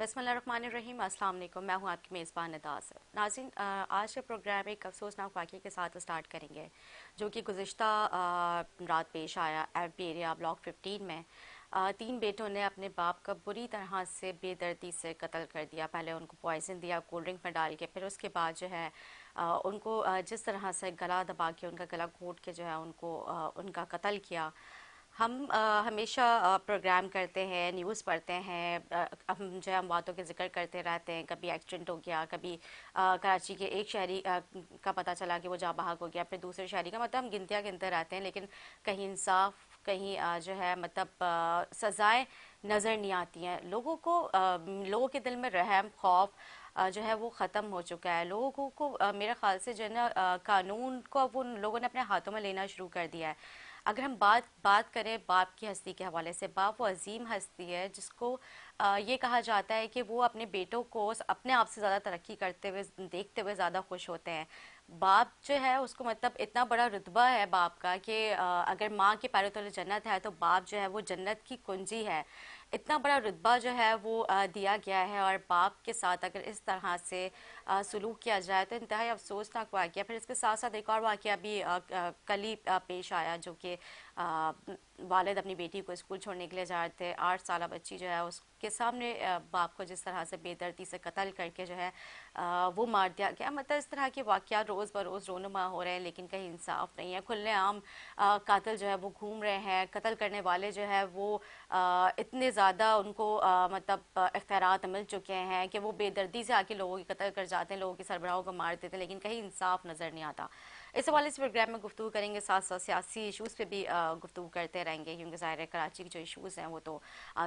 بسم اللہ الرحمن الرحیم۔ السلام علیکم، میں ہوں آپ کی میزبان ندا اظہر۔ ناظرین، آج کا پروگرام ایک افسوسناک واقعے کے ساتھ سٹارٹ کریں گے جو کہ گزشتہ رات پیش آیا ایف بی ایریا بلاک 15 میں۔ 3 بیٹوں نے اپنے باپ کا بری طرح سے بے دردی سے قتل کر دیا۔ پہلے ان کو پوائزن دیا کولڈ ڈرنک میں ڈال کے، پھر اس کے بعد جو ہے ان کو جس طرح سے گلا دبا کے ان کا گلا گھونٹ کے جو ہے ان کو ان کا قتل کیا۔ ہم ہمیشہ پروگرام کرتے ہیں، نیوز پڑھتے ہیں، ہم جو ہے امواتوں کے ذکر کرتے رہتے ہیں۔ کبھی ایکسیڈنٹ ہو گیا، کبھی کراچی کے ایک شہری کا پتہ چلا کہ وہ جاں بحق ہو گیا، پھر دوسرے شہری کا، مطلب ہم گنتیاں گنتے رہتے ہیں، لیکن کہیں انصاف، کہیں جو ہے مطلب سزائیں نظر نہیں آتی ہیں۔ لوگوں کے دل میں رحم، خوف جو ہے وہ ختم ہو چکا ہے۔ لوگوں کو میرے خیال سے جو ہے نا قانون کو اب ان لوگوں نے اپنے ہاتھوں میں لینا شروع کر دیا ہے۔ اگر ہم بات کریں باپ کی ہستی کے حوالے سے، باپ وہ عظیم ہستی ہے جس کو یہ کہا جاتا ہے کہ وہ اپنے بیٹوں کو اپنے آپ سے زیادہ ترقی کرتے ہوئے دیکھتے ہوئے زیادہ خوش ہوتے ہیں۔ باپ جو ہے اس کو مطلب اتنا بڑا رتبہ ہے باپ کا کہ اگر ماں کے پیروں تلے جنت ہے تو باپ جو ہے وہ جنت کی کنجی ہے۔ اتنا بڑا رتبہ جو ہے وہ دیا گیا ہے، اور باپ کے ساتھ اگر اس طرح سے سلوک کیا جائے تو انتہائی افسوسناک واقعہ۔ پھر اس کے ساتھ ساتھ ایک اور واقعہ بھی کل ہی پیش آیا جو کہ والد اپنی بیٹی کو اسکول چھوڑنے کے لیے جا رہے تھے، 8 سالہ بچی جو ہے اس کے سامنے باپ کو جس طرح سے بے دردی سے قتل کر کے جو ہے وہ مار دیا گیا۔ مطلب اس طرح کے واقعات روز بروز رونما ہو رہے ہیں، لیکن کہیں انصاف نہیں ہے۔ کھلے عام قاتل جو ہے وہ گھوم رہے ہیں، قتل کرنے والے جو ہے وہ اتنے زیادہ ان کو مطلب اختیارات مل چکے ہیں کہ وہ بے دردی سے آ کے لوگوں کی قتل کر جاتے ہیں، لوگوں کی سربراہوں کو مار دیتے ہیں، لیکن کہیں انصاف نظر نہیں آتا۔ اس حوالے سے پروگرام میں گفتگو کریں گے، ساتھ ساتھ سیاسی ایشوز پہ بھی گفتگو کرتے رہیں گے، کیونکہ ظاہر ہے کراچی کے جو ایشوز ہیں وہ تو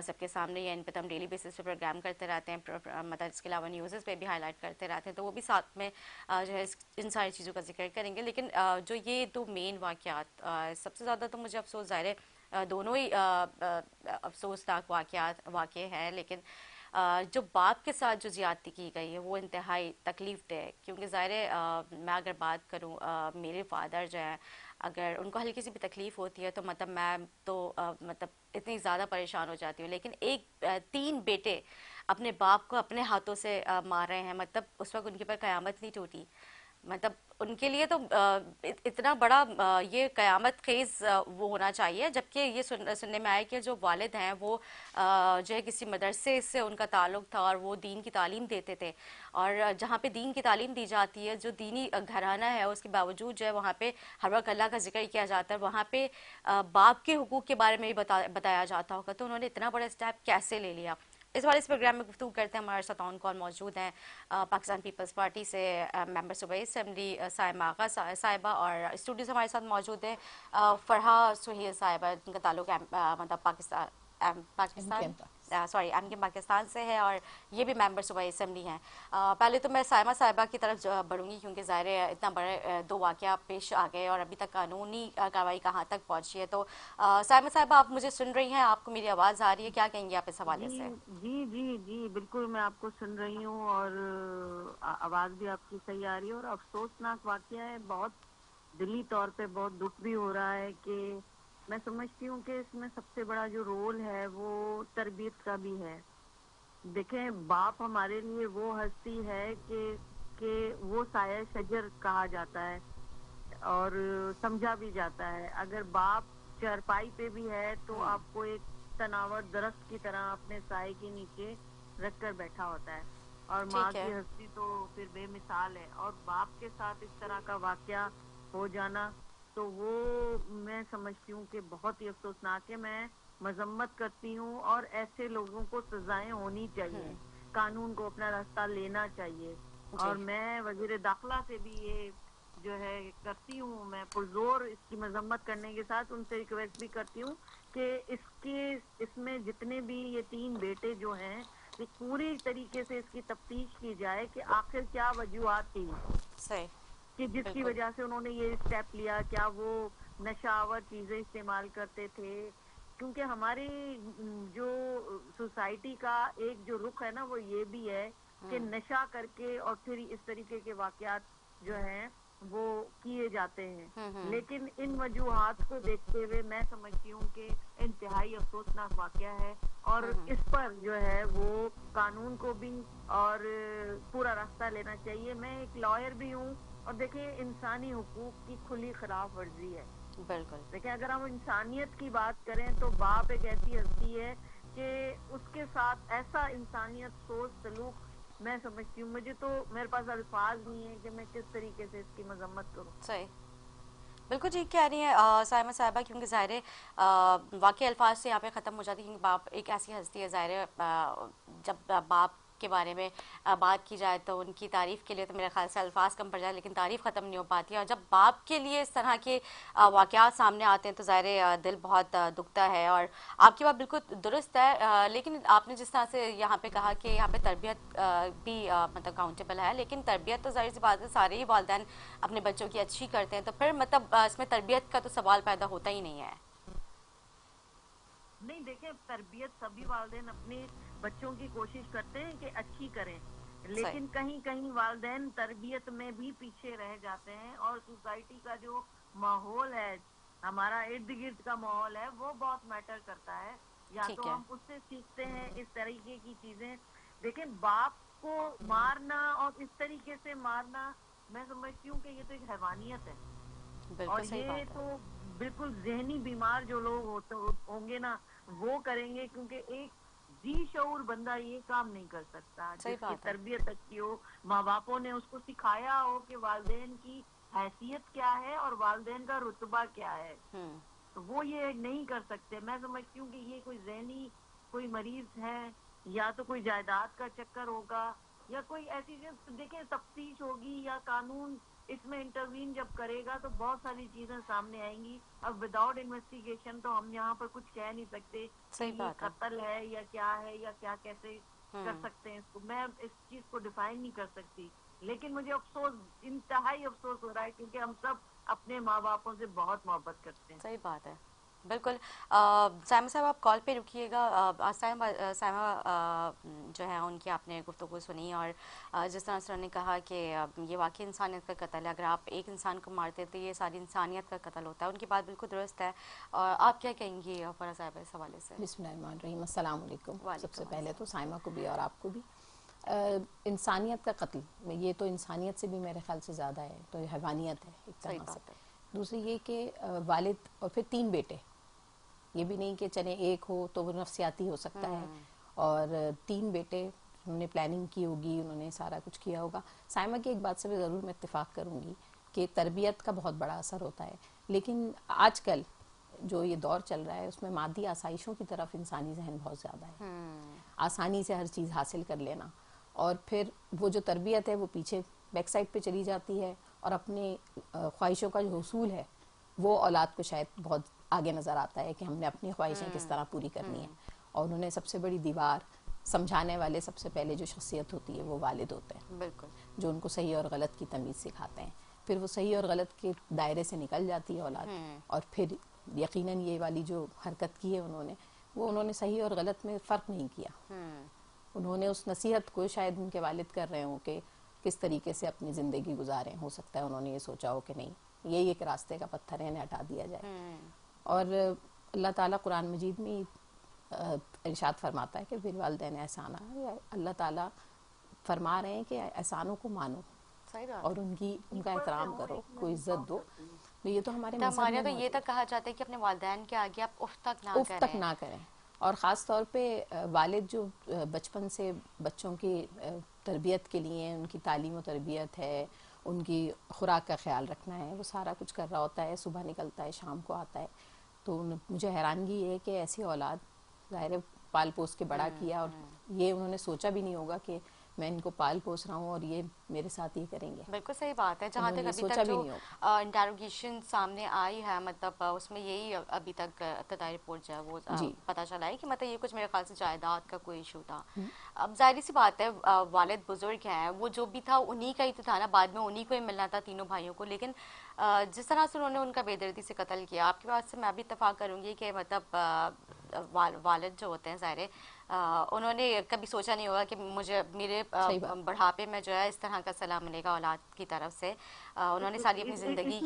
سب کے سامنے ہی ہیں، ان پہ تو ہم ڈیلی بیسس پہ پروگرام کرتے رہتے ہیں، مطلب اس کے علاوہ نیوزز پہ بھی ہائی لائٹ کرتے رہتے ہیں، تو وہ بھی ساتھ میں جو ہے ان ساری چیزوں کا ذکر کریں گے۔ لیکن جو یہ دو مین واقعات، سب سے زیادہ تو مجھے افسوس ظاہر ہے دونوں ہی افسوسناک واقعے ہیں، لیکن جو باپ کے ساتھ جو زیادتی کی گئی ہے وہ انتہائی تکلیف دہ ہے، کیونکہ ظاہر ہے میں اگر بات کروں میرے فادر جو ہیں، اگر ان کو ہلکی سی بھی تکلیف ہوتی ہے تو مطلب میں تو مطلب اتنی زیادہ پریشان ہو جاتی ہوں، لیکن 3 بیٹے اپنے باپ کو اپنے ہاتھوں سے مار رہے ہیں، مطلب اس وقت ان کے پر قیامت نہیں ٹوٹی۔ مطلب ان کے لیے تو اتنا بڑا یہ قیامت خیز وہ ہونا چاہیے، جبکہ یہ سننے میں آیا کہ جو والد ہیں وہ جو ہے کسی مدرسے سے ان کا تعلق تھا اور وہ دین کی تعلیم دیتے تھے، اور جہاں پہ دین کی تعلیم دی جاتی ہے، جو دینی گھرانہ ہے، اس کے باوجود جو ہے وہاں پہ ہر وقت اللہ کا ذکر کیا جاتا ہے، وہاں پہ باپ کے حقوق کے بارے میں بھی بتایا جاتا ہوگا، تو انہوں نے اتنا بڑا اسٹیپ کیسے لے لیا؟ اس والے اس پروگرام میں گفتگو کرتے ہیں۔ ہمارے ساتھ آن کال موجود ہیں پاکستان پیپلز پارٹی سے ممبر صوبائی اسمبلی سائمہ آغا صاحبہ، اور اسٹوڈیوز ہمارے ساتھ موجود ہیں فرحہ سہیل صاحبہ، جن کا تعلق مطلب پاکستان ایم کے پاکستان سے ہے، اور یہ بھی ممبر صوبائی اسمبلی ہیں۔ پہلے تو میں سائمہ صاحبہ کی طرف بڑھوں گی، کیونکہ ظاہر ہے اتنا بڑے 2 واقعہ پیش آ گئے اور ابھی تک قانونی کارروائی کہاں تک پہنچی ہے۔ تو سائمہ صاحبہ، آپ مجھے سن رہی ہیں؟ آپ کو میری آواز آ رہی ہے؟ کیا کہیں گے آپ اس حوالے جی سے؟ جی جی جی بالکل، میں آپ کو سن رہی ہوں، اور آواز بھی آپ کی صحیح آ رہی ہے، اور افسوسناک واقعہ ہے، بہت دلی طور پہ بہت دکھ بھی ہو رہا ہے کہ میں سمجھتی ہوں کہ اس میں سب سے بڑا جو رول ہے وہ تربیت کا بھی ہے۔ دیکھیں، باپ ہمارے لیے وہ ہستی ہے کہ وہ سایہ شجر کہا جاتا ہے اور سمجھا بھی جاتا ہے۔ اگر باپ چارپائی پہ بھی ہے تو آپ کو ایک تناور درخت کی طرح اپنے سائے کے نیچے رکھ کر بیٹھا ہوتا ہے، اور ماں ٹھیک ہے۔ کی ہستی تو پھر بے مثال ہے، اور باپ کے ساتھ اس طرح کا واقعہ ہو جانا تو وہ میں سمجھتی ہوں کہ بہت ہی افسوسناک ہے۔ میں مذمت کرتی ہوں، اور ایسے لوگوں کو سزائیں ہونی چاہیے، قانون کو اپنا راستہ لینا چاہیے، جی اور میں وزیر داخلہ سے بھی یہ جو ہے کرتی ہوں، میں پرزور اس کی مذمت کرنے کے ساتھ ان سے ریکویسٹ بھی کرتی ہوں کہ اس میں جتنے بھی یہ 3 بیٹے جو ہیں، یہ پوری طریقے سے اس کی تفتیش کی جائے کہ آخر کیا وجوہات تھی صحیح، کہ جس کی بالکل وجہ سے انہوں نے یہ اسٹیپ لیا۔ کیا وہ نشہ آور چیزیں استعمال کرتے تھے؟ کیونکہ ہماری جو سوسائٹی کا ایک جو رخ ہے نا، وہ یہ بھی ہے کہ نشہ کر کے اور پھر اس طریقے کے واقعات جو ہیں وہ کیے جاتے ہیں. ہوں لیکن ان وجوہات کو دیکھتے ہوئے میں سمجھتی ہوں کہ انتہائی افسوسناک واقعہ ہے, اور اس پر جو ہے وہ قانون کو بھی اور پورا راستہ لینا چاہیے. میں ایک لائر بھی ہوں, اور دیکھیں انسانی حقوق کی کھلی خلاف ورزی ہے. بالکل دیکھیں اگر ہم انسانیت کی بات کریں تو باپ ایک ایسی ہستی ہے کہ اس کے ساتھ ایسا انسانیت سوچ سلوک, میں سمجھتی ہوں, مجھے تو میرے پاس الفاظ نہیں ہے کہ میں کس طریقے سے اس کی مذمت کروں. صحیح, بالکل ٹھیک کہہ رہی ہیں سائمہ صاحبہ, کیونکہ ظاہر ہے واقعی الفاظ سے یہاں پہ ختم ہو جاتی ہے, کیونکہ باپ ایک ایسی ہستی ہے, ظاہر ہے جب باپ کے بارے میں بات کی جائے تو ان کی تعریف کے لیے تو میرے خیال سے الفاظ کم پڑ جائے, لیکن تعریف ختم نہیں ہو پاتی ہے. اور جب باپ کے لیے اس طرح کے واقعات سامنے آتے ہیں تو ظاہر ہے دل بہت دکھتا ہے. اور آپ کی بات بالکل درست ہے, لیکن آپ نے جس طرح سے یہاں پہ کہا کہ یہاں پہ تربیت بھی مطلب کاؤنٹیبل ہے, لیکن تربیت تو ظاہر سی بات ہے سارے ہی والدین اپنے بچوں کی اچھی کرتے ہیں, تو پھر مطلب اس میں تربیت کا تو سوال پیدا ہوتا ہی نہیں ہے. نہیں دیکھیں, تربیت سبھی والدین اپنے بچوں کی کوشش کرتے ہیں کہ اچھی کریں, صحیح, لیکن کہیں کہیں والدین تربیت میں بھی پیچھے رہ جاتے ہیں, اور سوسائٹی کا جو ماحول ہے, ہمارا ارد گرد کا ماحول ہے, وہ بہت میٹر کرتا ہے. یا ٹھیک تو ہے, ہم اس سے سیکھتے ہیں اس طریقے کی چیزیں. دیکھیں باپ کو مارنا اور اس طریقے سے مارنا, میں سمجھتی ہوں کہ یہ تو ایک حیوانیت ہے. اور بالکل صحیح یہ بات ہے. تو بالکل ذہنی بیمار جو لوگ ہوں گے نا, وہ کریں گے, کیونکہ ایک ذی شعور بندہ یہ کام نہیں کر سکتا صحیح جس کی بات ہے. تربیت اچھی ہو, ماں باپوں نے اس کو سکھایا ہو کہ والدین کی حیثیت کیا ہے اور والدین کا رتبہ کیا ہے, ہوں تو وہ یہ نہیں کر سکتے. میں سمجھتی ہوں کہ یہ کوئی ذہنی کوئی مریض ہے, یا تو کوئی جائیداد کا چکر ہوگا, یا کوئی ایسی چیز. دیکھیں تفتیش ہوگی یا قانون اس میں انٹروین جب کرے گا تو بہت ساری چیزیں سامنے آئیں گی. اب وداؤٹ انویسٹیگیشن تو ہم یہاں پر کچھ کہہ نہیں سکتے کہ صحیح یہ بات ہے. قتل ہے یا کیا ہے, یا کیا کیسے کر سکتے ہیں اس کو. میں اس چیز کو ڈیفائن نہیں کر سکتی, لیکن مجھے افسوس, انتہائی افسوس ہو رہا ہے, کیونکہ ہم سب اپنے ماں باپوں سے بہت محبت کرتے ہیں. صحیح بات ہے, بالکل. سائمہ صاحب آپ کال پہ رکیے گا. سائمہ جو ہے ان کی آپ نے گفتگو سنی, اور جس طرح سے انہوں نے کہا کہ یہ واقعی انسانیت کا قتل ہے, اگر آپ ایک انسان کو مارتے تو یہ ساری انسانیت کا قتل ہوتا ہے. ان کی بات بالکل درست ہے. اور آپ کیا کہیں گی فرح صاحبہ اس حوالے سے؟ بسم اللہ الرحمن الرحیم. السلام علیکم. سب سے وعلیکم پہلے تو السلام. سائمہ کو بھی اور آپ کو بھی. انسانیت کا قتل, یہ تو انسانیت سے بھی میرے خیال سے زیادہ ہے, تو یہ حیوانیت ہے ایک صحیح طرح سے. بات ہے. دوسری یہ کہ والد اور پھر 3 بیٹے, یہ بھی نہیں کہ چلے ایک ہو تو وہ نفسیاتی ہو سکتا ہے, اور 3 بیٹے, انہوں نے پلاننگ کی ہوگی, انہوں نے سارا کچھ کیا ہوگا. سائمہ کی ایک بات سے بھی ضرور میں اتفاق کروں گی کہ تربیت کا بہت بڑا اثر ہوتا ہے, لیکن آج کل جو یہ دور چل رہا ہے اس میں مادی آسائشوں کی طرف انسانی ذہن بہت زیادہ ہے, آسانی سے ہر چیز حاصل کر لینا, اور پھر وہ جو تربیت ہے وہ پیچھے بیک سائڈ پہ چلی جاتی ہے, اور اپنے خواہشوں کا جو حصول ہے وہ اولاد کو شاید بہت آگے نظر آتا ہے کہ ہم نے اپنی خواہشیں کس طرح پوری کرنی ہیں. اور انہوں نے سب سے بڑی دیوار, سمجھانے والے سب سے پہلے جو شخصیت ہوتی ہے وہ والد ہوتے ہیں, بالکل جو ان کو صحیح اور غلط کی تمیز سکھاتے ہیں. پھر وہ صحیح اور غلط کے دائرے سے نکل جاتی ہے اولاد, اور پھر یقیناً یہ والی جو حرکت کی ہے انہوں نے صحیح اور غلط میں فرق نہیں کیا. انہوں نے اس نصیحت کو, شاید ان کے والد کر رہے ہوں کہ کس طریقے سے اپنی زندگی گزاریں, ہو سکتا ہے انہوں نے یہ سوچا ہو کہ نہیں یہی ایک راستے کا پتھر ہے, انہیں ہٹا دیا جائے. اور اللہ تعالیٰ قرآن مجید میں ارشاد فرماتا ہے کہ بالوالدین احسانا, اللہ تعالیٰ فرما رہے ہیں کہ احسانوں کو مانو صحیح بات اور ہے. ان کا اوپر سے احترام ہوں کرو, ایک کوئی منٹ عزت دو. کرتی ہوں. تو یہ تو ہمارے تو مذہب ہمارے میں یہاں تو یہ موجود تک کہا جاتا ہے کہ اپنے والدین کے آگے آپ اف تک نہ اف تک کریں. نہ کریں. اور خاص طور پہ والد جو بچپن سے بچوں کی تربیت کے لیے, ان کی تعلیم و تربیت ہے, ان کی خوراک کا خیال رکھنا ہے, وہ سارا کچھ کر رہا ہوتا ہے, صبح نکلتا ہے شام کو آتا ہے. تو مجھے حیرانگی یہ ہے کہ ایسی اولاد ظاہر پال پوس کے بڑا کیا, اور یہ انہوں نے سوچا بھی نہیں ہوگا کہ میں ان کو پال پوس رہا ہوں اور یہ میرے ساتھ یہ کریں گے. بالکل صحیح بات ہے. جہاں انہوں نے تک یہ ابھی سوچا تک بھی جو نہیں ہوگا. انٹروگیشن سامنے آئی ہے, مطلب اس میں یہی ابھی تک ابتدائی رپورٹ جو ہے وہ جی پتہ چلا ہے کہ مطلب یہ کچھ میرے خیال سے جائیداد کا کوئی ایشو تھا. اب ظاہری سی بات ہے, والد بزرگ ہیں, وہ جو بھی تھا انہی کا ہی تو تھا نا, بعد میں انہی کو ہی ملنا تھا تینوں بھائیوں کو. لیکن جس طرح سے انہوں نے ان کا بے دردی سے قتل کیا, آپ کی بات سے میں بھی اتفاق کروں گی کہ مطلب والد جو ہوتے ہیں ظاہر انہوں نے کبھی سوچا نہیں ہوگا کہ مجھے میرے صحیح بات. بڑھاپے میں جو ہے اس طرح کا صلاح ملے گا اولاد کی طرف سے. انہوں نے ساری اپنی زندگی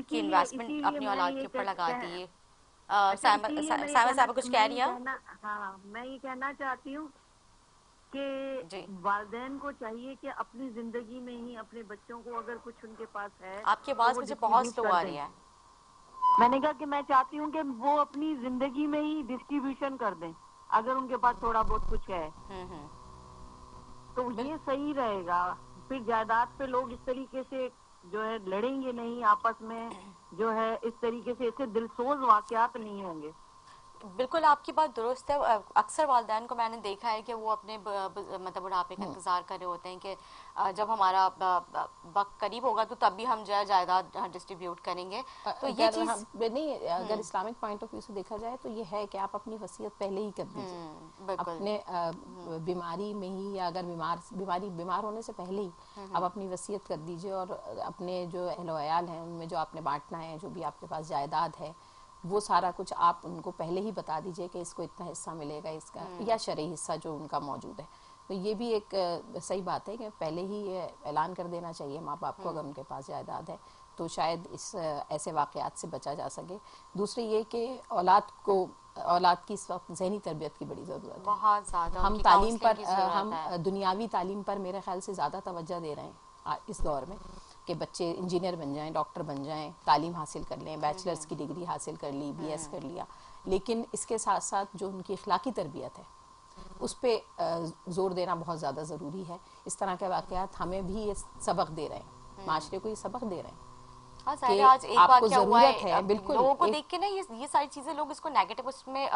کی انویسٹمنٹ اپنی اولاد کے اوپر لگا دی. اچھا، سائمہ اسی لیے میں یہ صاحبہ کچھ کہہ رہی ہیں؟ ہاں میں یہ کہنا چاہتی ہوں کہ جی والدین کو چاہیے کہ اپنی زندگی میں ہی اپنے بچوں کو اگر کچھ ان کے پاس ہے آپ کی تو آواز وہ مجھے بہت ڈسٹریبیوٹ سلو کر آ دیں. رہی ہے. میں نے کہا کہ میں چاہتی ہوں کہ وہ اپنی زندگی میں ہی ڈسٹریبیوشن کر دیں اگر ان کے پاس تھوڑا بہت کچھ ہے تو یہ صحیح رہے گا. پھر جائیداد پہ لوگ اس طریقے سے جو ہے لڑیں گے نہیں آپس میں, جو ہے اس طریقے سے ایسے دلسوز واقعات نہیں ہوں گے. بالکل آپ کی بات درست ہے. اکثر والدین کو میں نے دیکھا ہے کہ وہ اپنے مطلب بڑھاپے کا انتظار کر رہے ہوتے ہیں کہ جب ہمارا وقت قریب ہوگا تو تب بھی ہم جو ہے جائیداد ڈسٹریبیوٹ کریں گے. تو یہ اگر چیز نہیں, اگر اسلامک پوائنٹ آف ویو سے دیکھا جائے تو یہ ہے کہ آپ اپنی وصیت پہلے ہی کر دیجیے اپنے بیماری میں ہی, یا اگر بیمار ہونے سے پہلے ہی آپ اپنی وصیت کر دیجیے اور اپنے جو اہل و عیال ہیں ان میں جو آپ نے بانٹنا ہے, جو بھی آپ کے پاس جائیداد ہے, وہ سارا کچھ آپ ان کو پہلے ہی بتا دیجئے کہ اس کو اتنا حصہ ملے گا اس کا, یا شرعی حصہ جو ان کا موجود ہے. تو یہ بھی ایک صحیح بات ہے کہ پہلے ہی اعلان کر دینا چاہیے ماں باپ کو اگر ان کے پاس جائیداد ہے, تو شاید اس ایسے واقعات سے بچا جا سکے. دوسری یہ کہ اولاد کی اس وقت ذہنی تربیت کی بڑی ضرورت ہے. بہت زیادہ ہم تعلیم پر, ہم دنیاوی تعلیم پر میرے خیال سے زیادہ توجہ دے رہے ہیں اس دور میں کہ بچے انجینئر بن جائیں, ڈاکٹر بن جائیں, تعلیم حاصل کر لیں, بیچلرز کی ڈگری حاصل کر لی, بی ایس کر لیا, لیکن اس کے ساتھ ساتھ جو ان کی اخلاقی تربیت ہے اس پہ زور دینا بہت زیادہ ضروری ہے. اس طرح کے واقعات ہمیں بھی یہ سبق دے رہے ہیں, معاشرے کو یہ سبق دے رہے ہیں کہ آج ایک آپ کو واقعہ ہوا ضرورت ہے. ہے. بالکل لوگوں کو دیکھ کے نا یہ ساری چیزیں لوگ اس کو نیگیٹو اس میں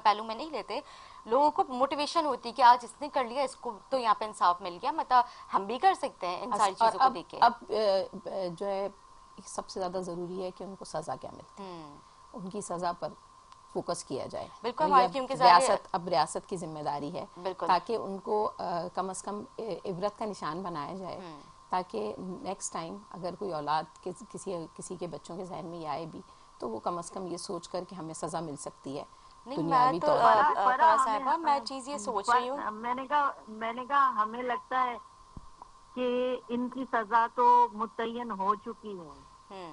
پہلو میں نہیں لیتے. لوگوں کو موٹیویشن ہوتی ہے کہ آج اس نے کر لیا, اس کو تو یہاں پہ انصاف مل گیا, مطلب ہم بھی کر سکتے ہیں ان ساری چیزوں کو دیکھ کے. اب جو ہے سب سے زیادہ ضروری ہے کہ ان کو سزا کیا ملتی ہے, ان کی سزا پر فوکس کیا جائے. اب ریاست کی ذمہ داری ہے تاکہ ان کو کم از کم عبرت کا نشان بنایا جائے, تاکہ نیکسٹ ٹائم اگر کوئی اولاد کسی کے بچوں کے ذہن میں یہ آئے بھی تو وہ کم از کم یہ سوچ کر کہ ہمیں سزا مل سکتی ہے دنیاوی طور پر. میں چیز یہ سوچ رہی ہوں, میں نے کہا ہمیں لگتا ہے کہ ان کی سزا تو متعین ہو چکی ہے.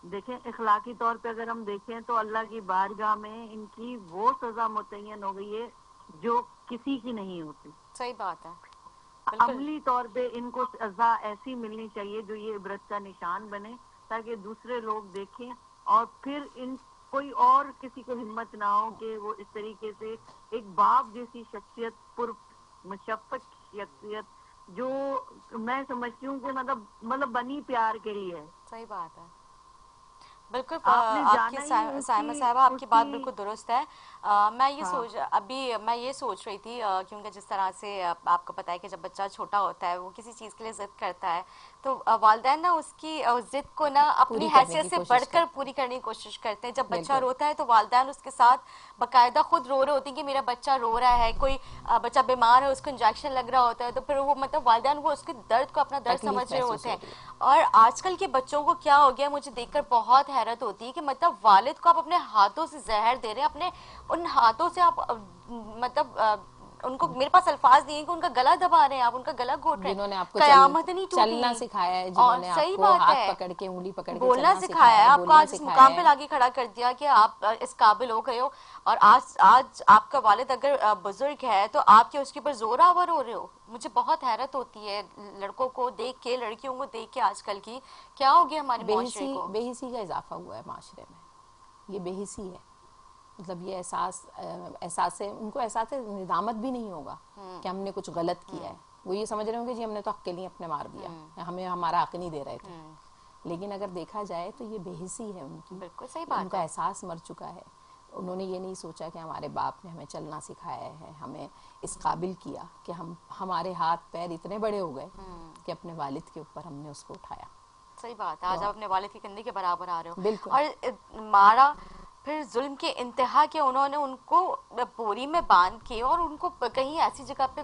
دیکھیں اخلاقی طور پہ اگر ہم دیکھیں تو اللہ کی بارگاہ میں ان کی وہ سزا متعین ہو گئی ہے جو کسی کی نہیں ہوتی. صحیح بات ہے. عملی طور پہ ان کو سزا ایسی ملنی چاہیے جو یہ عبرت کا نشان بنے, تاکہ دوسرے لوگ دیکھیں اور پھر ان کوئی اور کسی کو ہمت نہ ہو کہ وہ اس طریقے سے ایک باپ جیسی شخصیت, پر مشفق شخصیت, جو میں سمجھتی ہوں کہ مطلب بنی پیار کے لیے. صحیح بات ہے. بالکل آپ کی سائمہ صاحبہ آپ کی بات بالکل درست ہے. میں یہ سوچ رہی تھی کیونکہ جس طرح سے آپ کو پتا ہے کہ جب بچہ چھوٹا ہوتا ہے وہ کسی چیز کے لیے ضد کرتا ہے تو والدین نا اس کی ضد کو نا اپنی حیثیت سے بڑھ کر پوری کرنے کی کوشش کرتے ہیں. جب بچہ روتا ہے تو والدین اس کے ساتھ باقاعدہ خود رو رہے ہوتے ہیں کہ میرا بچہ رو رہا ہے, کوئی بچہ بیمار ہے اس کو انجیکشن لگ رہا ہوتا ہے تو پھر وہ مطلب والدین وہ اس کے درد کو اپنا درد سمجھ رہے ہوتے ہیں. اور آج کل کے بچوں کو کیا ہو گیا مجھے دیکھ کر بہت حیرت ہوتی ہے کہ مطلب والد کو آپ اپنے ہاتھوں سے زہر دے رہے ہیں, اپنے ان ہاتھوں سے آپ مطلب ان کو, میرے پاس الفاظ نہیں ہے کہ ان کا گلا دبا رہے ہیں, آپ ان کا گلا گھوٹ رہے ہیں. جنہوں نے آپ کو قیامت نہیں ٹوٹی, چلنا سکھایا ہے, جنہوں نے آپ کو ہاتھ پکڑ کے انگلی پکڑ کے بولنا سکھایا ہے, آپ کو آج اس مقام پہ لاگے کھڑا کر دیا کہ آپ اس قابل ہو گئے ہو. اور آج آپ کا والد اگر بزرگ ہے تو آپ کے اس کے اوپر زور آور ہو رہے ہو. مجھے بہت حیرت ہوتی ہے لڑکوں کو دیکھ کے, لڑکیوں کو دیکھ کے آج کل کی کیا ہو گیا ہمارے معاشرے کو. بے حسی کا اضافہ ہوا ہے معاشرے میں, یہ بے حسی ہے. مطلب یہ احساس ہے ان کو, احساس ندامت بھی نہیں ہوگا کہ ہم نے کچھ غلط کیا ہے. وہ یہ سمجھ رہے ہوں گے جی ہم نے تو حق کے لیے اپنے مار دیا, ہمیں ہمارا حق نہیں دے رہے تھے. لیکن اگر دیکھا جائے تو یہ بے حسی ہے ان کی. بالکل صحیح بات ہے. ان کا احساس مر چکا ہے. انہوں نے یہ نہیں سوچا کہ ہمارے باپ نے ہمیں چلنا سکھایا ہے, ہمیں اس قابل کیا کہ ہمارے ہاتھ پیر اتنے بڑے ہو گئے کہ اپنے والد کے اوپر ہم نے اس کو اٹھایا. صحیح بات ہے. آج آپ اپنے والد کی کندھے کے برابر آ رہے ہو. بالکل. اور مارا پھر ظلم کے انتہا کے انہوں نے ان کو بوری میں باندھ کے اور ان کو کہیں ایسی جگہ پہ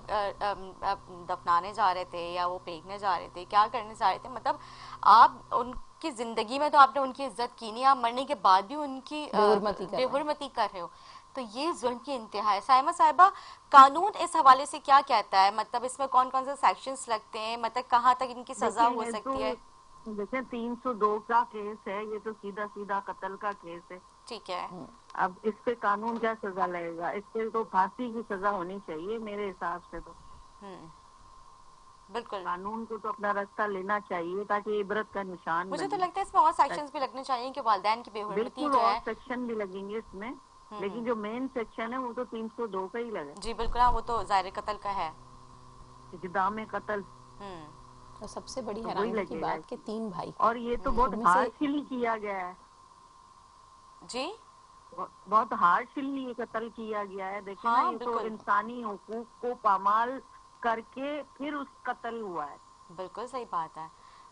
دفنانے جا رہے تھے یا وہ پھینکنے جا رہے تھے, کیا کرنے جا رہے تھے. مطلب آپ ان کی زندگی میں تو آپ نے ان کی عزت کی نہیں, آپ مرنے کے بعد بھی ان کی بے حرمتی کر رہے ہو. تو یہ ظلم کی انتہا ہے. سائمہ صاحبہ، قانون اس حوالے سے کیا کہتا ہے؟ مطلب اس میں کون کون سے سیکشنز لگتے ہیں؟ مطلب کہاں تک ان کی سزا ہو سکتی ہے؟ دیکھیں 302 کا کیس ہے یہ، تو سیدھا سیدھا قتل کا کیس ہے. ٹھیک ہے. اب اس پہ قانون کیا سزا لگے گا؟ اس پہ تو پھانسی کی سزا ہونی چاہیے میرے حساب سے. تو بالکل. قانون کو تو اپنا راستہ لینا چاہیے تاکہ عبرت کا نشان مجھے تو بنے. لگتا ہے اس میں اور سیکشنز بھی لگنے چاہیے کہ والدین کی بے حرمتی بالکل جو اور ہے. سیکشن بھی لگیں گے اس میں، لیکن جو مین سیکشن ہے وہ تو 302 کا ہی لگے. جی بالکل. ہاں وہ تو ظاہر قتل کا ہے. اقدام قتل. اور سب سے بڑی تو وہی حیرانی کی لگے گا. بات کہ 3 بھائی، اور یہ تو بہت ان میں سے ہارشلی کیا گیا ہے. جی بہت ہارشلی یہ قتل کیا گیا ہے. دیکھیں نا، ہاں یہ تو بالکل انسانی حقوق کو پامال کر کے پھر اس قتل ہوا ہے. بالکل صحیح بات ہے.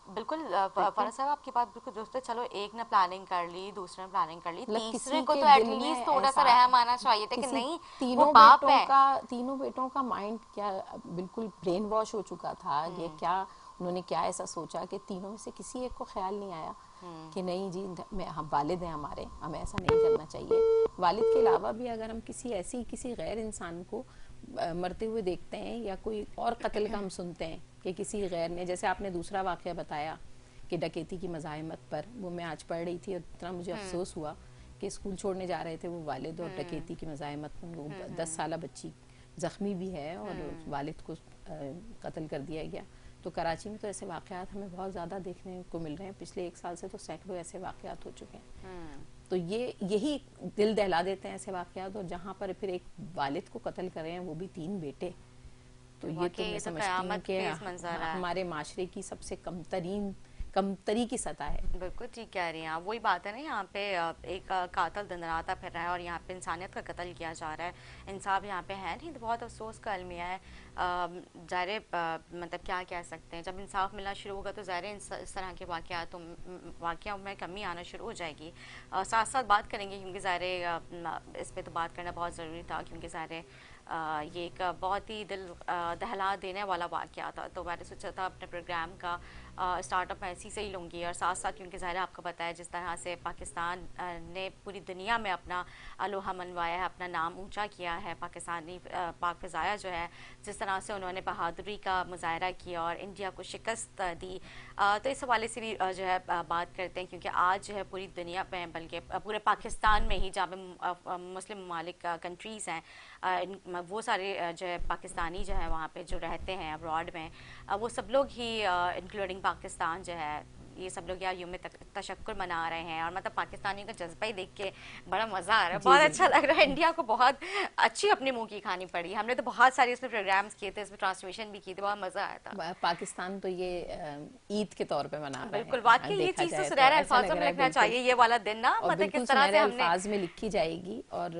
بالکل ٹھیک ہے؟ فرح صاحب آپ کی بات بالکل درست ہے. چلو ایک نے پلاننگ کر لی، دوسرے نے پلاننگ کر لی، مطلب تیسرے کسی کو کے تو ایٹ دل میں لیسٹ تھوڑا سا ایسا، رحم آنا چاہیے تھا کہ کسی نہیں وہ تینوں باپ بیٹوں ہے. کا، تینوں بیٹوں کا مائنڈ کیا بالکل برین واش ہو چکا تھا. یہ کیا انہوں نے کیا ایسا سوچا کہ تینوں میں سے کسی ایک کو خیال نہیں آیا کہ نہیں جی ہم والد ہیں ہمارے، ہمیں ایسا نہیں کرنا چاہیے. والد کے علاوہ بھی اگر ہم کسی غیر انسان کو مرتے ہوئے دیکھتے ہیں یا کوئی اور قتل کا ہم سنتے ہیں کہ کسی غیر نے، جیسے آپ نے دوسرا واقعہ بتایا کہ ڈکیتی کی مزاحمت پر، وہ میں آج پڑھ رہی تھی اور اتنا مجھے افسوس ہوا کہ اسکول چھوڑنے جا رہے تھے وہ والد، اور ڈکیتی کی مزاحمت میں وہ 10 سالہ بچی زخمی بھی ہے اور والد کو قتل کر دیا گیا. تو کراچی میں تو ایسے واقعات ہمیں بہت زیادہ دیکھنے کو مل رہے ہیں. پچھلے 1 سال سے تو سینکڑوں ایسے واقعات ہو چکے ہیں. تو یہی دل دہلا دیتے ہیں ایسے واقعات. اور جہاں پر پھر ایک والد کو قتل کر رہے ہیں وہ بھی 3 بیٹے، تو یہ تو میں سمجھتی ہوں کہ ہمارے معاشرے کی سب سے کمتری کی سطح ہے. بالکل ٹھیک کہہ رہی ہیں آپ. وہی بات ہے نا، یہاں پہ ایک قاتل دندناتا پھر رہا ہے اور یہاں پہ انسانیت کا قتل کیا جا رہا ہے. انصاف یہاں پہ ہے نہیں. تو بہت افسوس کا المیہ ہے. ظاہر مطلب کیا کہہ سکتے ہیں، جب انصاف ملنا شروع ہوگا تو ظاہر اس طرح کے واقعوں میں کمی آنا شروع ہو جائے گی. ساتھ ساتھ بات کریں گے کیونکہ ظاہر اس پہ تو بات کرنا بہت ضروری تھا، کیونکہ ظاہر یہ ایک بہت ہی دل دہلا دینے والا واقعہ تھا. تو میں نے سوچا تھا اپنے پروگرام کا اسٹارٹ اپ میں اسی سے ہی لوں گی. اور ساتھ ساتھ کیونکہ ظاہر آپ کو پتہ ہے جس طرح سے پاکستان نے پوری دنیا میں اپنا لوہا منوایا ہے، اپنا نام اونچا کیا ہے، پاکستانی پاک فضائیہ جو ہے جس طرح سے انہوں نے بہادری کا مظاہرہ کیا اور انڈیا کو شکست دی. تو اس حوالے سے بھی جو ہے بات کرتے ہیں، کیونکہ آج جو ہے پوری دنیا میں بلکہ پورے پاکستان میں ہی جہاں پہ مسلم ممالک کنٹریز ہیں، وہ سارے جو ہے پاکستانی جو ہے وہاں پہ جو رہتے ہیں ابراڈ میں، وہ سب لوگ ہی انکلوڈنگ پاکستان جو ہے، یہ سب لوگ یہاں یوم تشکر منا رہے ہیں. اور مطلب پاکستانیوں کا جذبہ ہی دیکھ کے بڑا مزہ آ رہا ہے، بہت اچھا لگ رہا ہے. انڈیا کو بہت اچھی اپنے منہ کی کھانی پڑی. ہم نے تو بہت سارے اس میں پروگرامز کیے تھے، اس میں ٹرانسلیشن بھی کی تھی، بہت مزہ آیا تھا. پاکستان تو یہ عید کے طور پہ منا رہا ہے. بالکل واقعی یہ چیز تو سنہرے الفاظوں میں لکھنا چاہیے یہ والا دن نا، مطلب کس طرح سے ہم نے الفاظ میں لکھی جائے گی. اور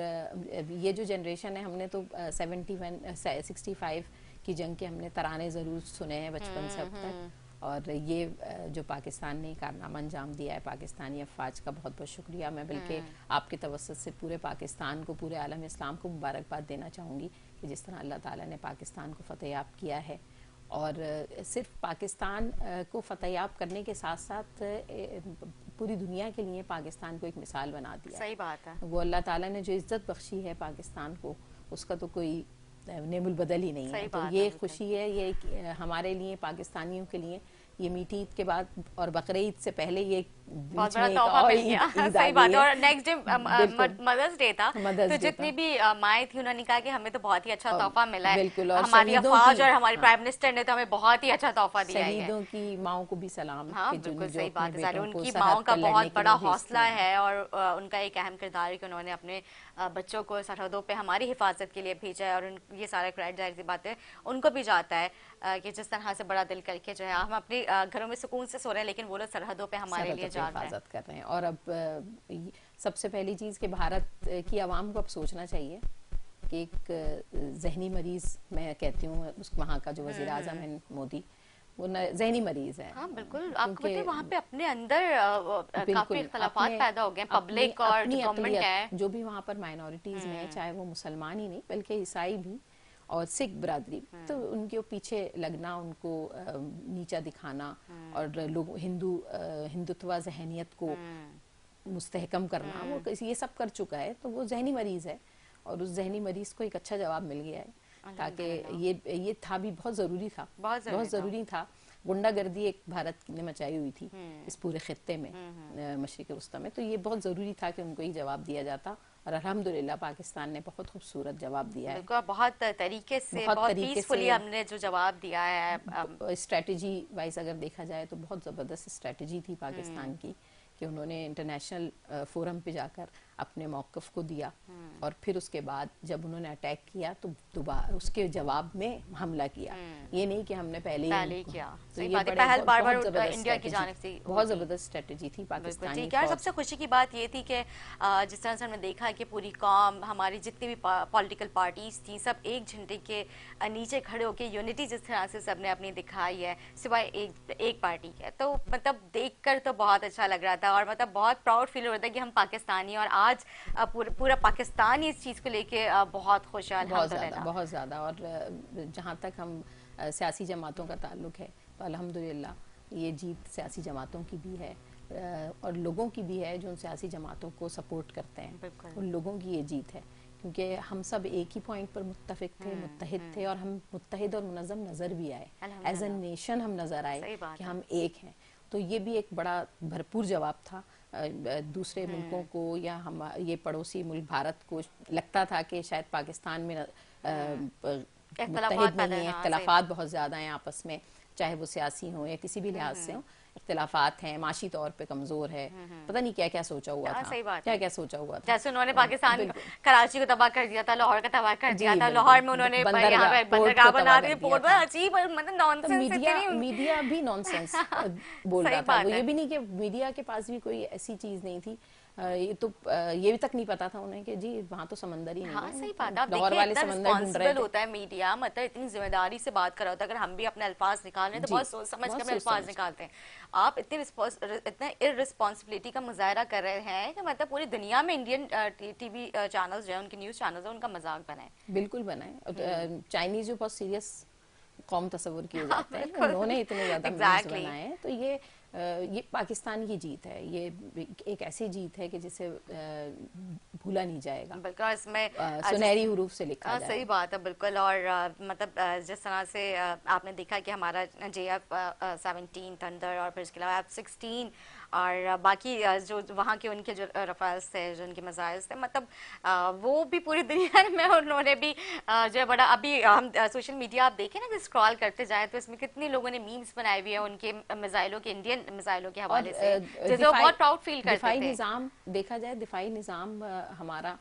یہ جو جنریشن ہے، ہم نے تو 65 کی جنگ کے ہم نے ترانے ضرور سنے ہیں بچپن سے اب تک. اور یہ جو پاکستان نے کارنامہ انجام دیا ہے، پاکستانی افواج کا بہت بہت شکریہ. میں بلکہ آپ کے توسط سے پورے پاکستان کو، پورے عالم اسلام کو مبارکباد دینا چاہوں گی کہ جس طرح اللہ تعالیٰ نے پاکستان کو فتح یاب کیا ہے. اور صرف پاکستان کو فتح یاب کرنے کے ساتھ ساتھ پوری دنیا کے لیے پاکستان کو ایک مثال بنا دیا. صحیح بات ہے. وہ اللہ تعالیٰ نے جو عزت بخشی ہے پاکستان کو، اس کا تو کوئی نعم البدل ہی نہیں ہے. تو یہ خوشی ہے، یہ ہمارے لیے پاکستانیوں کے لیے یہ میٹھی عید کے بعد اور بقرعید سے پہلے یہ بہت بڑا تحفہ مل گیا. صحیح بات ہے. اور نیکسٹ ڈے مدرس ڈے تھا، تو جتنی بھی مائیں تھی انہوں نے کہا کہ ہمیں تو بہت ہی اچھا تحفہ ملا ہے. ہماری افواج اور ہمارے پرائم منسٹر نے تو ہمیں بہت ہی اچھا تحفہ دیا ہے. شہیدوں کی ماؤں کو بھی سلام. ہاں بالکل صحیح بات ہے. ان کی ماؤں کا بہت بڑا حوصلہ ہے اور ان کا ایک اہم کردار ہے کہ انہوں نے اپنے بچوں کو سرحدوں پہ ہماری حفاظت کے لیے بھیجا ہے. اور یہ سارا کریڈٹ ظاہر سی بات ہے ان کو بھی جاتا ہے کہ جس طرح سے بڑا دل کر کے جو ہے ہم اپنے گھروں میں سکون سے سو رہے ہیں، لیکن وہ لوگ سرحدوں پہ ہمارے لیے جا رہے ہیں، حفاظت کر رہے ہیں. اور اب سب سے پہلی چیز کہ بھارت کی عوام کو اب سوچنا چاہیے کہ ایک ذہنی مریض، میں کہتی ہوں وہاں کا جو وزیر اعظم ہے مودی، وہ ذہنی مریض ہے. ہاں بالکل. آپ کو پتہ ہے وہاں پہ اپنے اندر کافی اختلافات پیدا ہو گئے، پبلک اور جو گورنمنٹ ہے، جو بھی وہاں پر مائنورٹیز میں، چاہے وہ مسلمان ہی نہیں بلکہ عیسائی بھی اور سکھ برادری، تو ان کے پیچھے لگنا، ان کو نیچا دکھانا اور لوگ ہندوتوا ذہنیت کو مستحکم کرنا، وہ یہ سب کر چکا ہے. تو وہ ذہنی مریض ہے اور اس ذہنی مریض کو ایک اچھا جواب مل گیا ہے، تاکہ یہ تھا بھی بہت ضروری تھا، بہت ضروری تھا. غنڈہ گردی ایک بھارت نے مچائی ہوئی تھی اس پورے خطے میں، مشرق وسطیٰ میں، تو یہ بہت ضروری تھا کہ ان کو یہ جواب دیا جاتا، اور الحمدللہ پاکستان نے بہت خوبصورت جواب دیا ہے. بہت طریقے سے، بہت پیسفلی ہم نے جو جواب دیا ہے. اسٹریٹجی وائز اگر دیکھا جائے تو بہت زبردست اسٹریٹجی تھی پاکستان کی، کہ انہوں نے انٹرنیشنل فورم پہ جا کر اپنے موقف کو دیا، اور پھر اس کے بعد جب انہوں نے اٹیک کیا تو دوبارہ اس کے جواب میں حملہ کیا. یہ نہیں کہ ہم نے پہلے ہی کیا، تو یہ پہل بار بار انڈیا کی جانب سے بہت زبردست اسٹریٹجی تھی پاکستانی. اور سب سے خوشی کی بات یہ تھی کہ جس طرح سے ہم نے دیکھا کہ پوری قوم، ہماری جتنی بھی پولیٹیکل پارٹیز تھیں، سب ایک جھنڈے کے نیچے کھڑے ہو کے یونٹی جس طرح سے سب نے اپنی دکھائی ہے، سوائے ایک پارٹی کے. تو مطلب دیکھ کر تو بہت اچھا لگ رہا تھا، اور مطلب بہت پراؤڈ فیل ہو رہا تھا کہ ہم پاکستانی، اور آج پورا پاکستان اس چیز کو لے کے بہت خوش ہے الحمدللہ. بہت زیادہ. اور جہاں تک ہم سیاسی جماعتوں کا تعلق ہے تو الحمدللہ یہ جیت سیاسی جماعتوں کی بھی ہے، اور لوگوں کی بھی ہے جو ان سیاسی جماعتوں کو سپورٹ کرتے ہیں. ان لوگوں کی یہ جیت ہے، کیونکہ ہم سب ایک ہی پوائنٹ پر متفق تھے، متحد تھے، اور ہم متحد اور منظم نظر بھی آئے، ایز اے نیشن ہم نظر آئے کہ ہم ایک ہیں. تو یہ بھی ایک بڑا بھرپور جواب تھا. دوسرے ملکوں کو یا ہم یہ پڑوسی ملک بھارت کو لگتا تھا کہ شاید پاکستان میں متحد نہیں ہیں، اختلافات بہت زیادہ ہیں آپس میں، چاہے وہ سیاسی ہوں یا کسی بھی لحاظ سے ہوں، اختلافات ہیں، معاشی طور پہ کمزور ہے، پتہ نہیں کیا کیا سوچا ہوا تھا، کیا سوچا ہوا تھا. جیسے انہوں نے پاکستان کراچی کو تباہ کر دیا تھا، لاہور کا تباہ کر دیا تھا، لاہور میں انہوں نے بندرگاہ بنا دی، پورٹ میں عجیب مطلب نان سینس. میڈیا بھی نان سینس بول رہا تھا. وہ یہ بھی نہیں کہ میڈیا کے پاس بھی کوئی ایسی چیز نہیں تھی، یہ تو یہ بھی تک نہیں پتا تھا انہیں کہ جی وہاں تو سمندر ہی نہیں ہے. ہاں صحیح بات ہے. لاہور والے سمندر ڈھونڈ رہے ہوتا ہے میڈیا، مطلب اتنی ذمہ داری سے بات کر رہا ہوتا ہے. اگر ہم بھی اپنے الفاظ نکال رہے ہیں تو بہت سوچ سمجھ کے اپنے الفاظ نکالتے ہیں. آپ اتنا ارسپانسبلٹی کا مظاہرہ کر رہے ہیں کہ مطلب پوری دنیا میں انڈین ٹی وی چینلز جو ہیں، ان کے نیوز چینلز ہیں، ان کا مذاق بنائیں. بالکل بنائیں. چائنیز جو بہت سیریس قوم تصور کیے جاتے ہیں، انہوں نے اتنے زیادہ میمز بنائے ہیں. تو یہ پاکستان کی جیت ہے، یہ ایک ایسی جیت ہے کہ جسے بھولا نہیں جائے گا، بالکل اس میں سنہری حروف سے لکھا جائے. صحیح بات ہے بالکل. اور مطلب جس طرح سے آپ نے دیکھا کہ ہمارا JF-17 تھنڈر، اور پھر اس کے علاوہ F-16 اور باقی جو وہاں کے ان کے جو رفالز تھے، جو ان کے میزائلز تھے، مطلب وہ بھی پوری دنیا میں انہوں نے بھی جو ہے بڑا. ابھی ہم سوشل میڈیا آپ دیکھیں نا کہ اسکرال کرتے جائیں تو اس میں کتنے لوگوں نے میمز بنائے ہوئے ہیں ان کے میزائلوں کے، انڈین میزائلوں کے حوالے سے، جسے وہ بہت پراؤڈ فیل کرتے تھے. دفاعی نظام دیکھا جائے، دفاعی نظام ہمارا